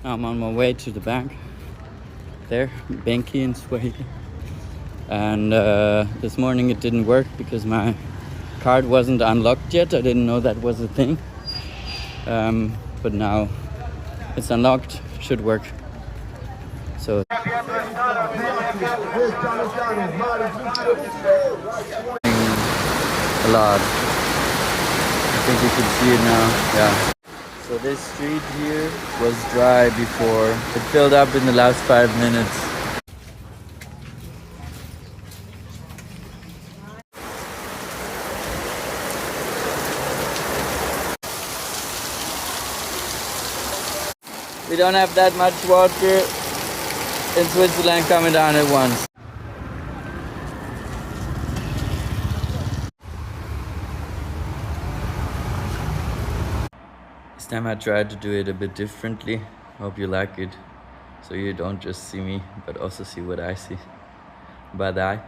I'm on my way to the bank. There, Banky in Swahili. And this morning it didn't work because my card wasn't unlocked yet. I didn't know that was a thing. But now it's unlocked, should work. So a lot. I think you can see it now. Yeah. So this street here was dry before. It filled up in the last 5 minutes. We don't have that much water in Switzerland coming down at once. This time I tried to do it a bit differently. Hope you like it. So you don't just see me, but also see what I see. Bye-bye.